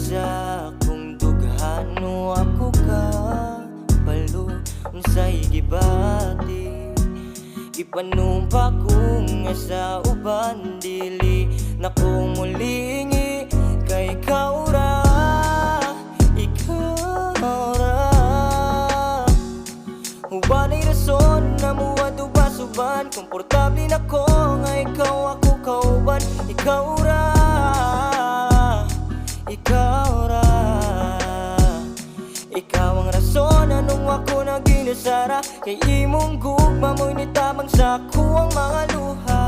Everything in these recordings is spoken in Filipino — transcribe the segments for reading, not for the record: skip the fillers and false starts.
sa akong dughan, no ako ka balo unsay gibati. Ipanumpa kung nga sa uban, dili na ko mulingi kay ikaw ra, ikaw ra. Huwag ay rason na muwad ba suban, komportable na ko nga ikaw ako kauban. Ikaw ra, ikaw ra. Ikaw ang rason anong ako naginasara, kay imong gugma mo'y nitabang sa kuwang mga luha.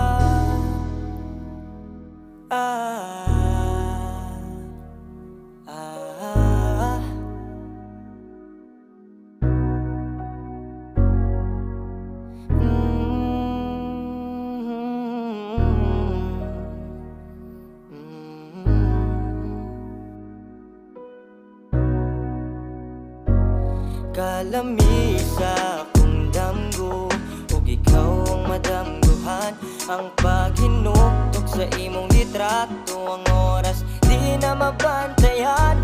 Kalami sa akong damgo, ug ikaw ang madamguhan. Ang paghinuktok sa imong litrato, ang oras di na mabantayan.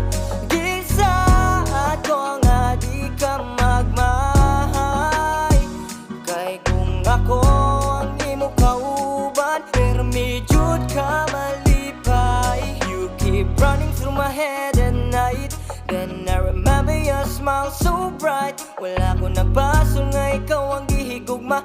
Gisaad ko nga di ka magmahay, kay kung ako ang imo kauban, pero medyo ka malipay. You keep running through my head at night, then I remember your smile so bright. Wala ko nabasol nga ikaw ang gihigugma.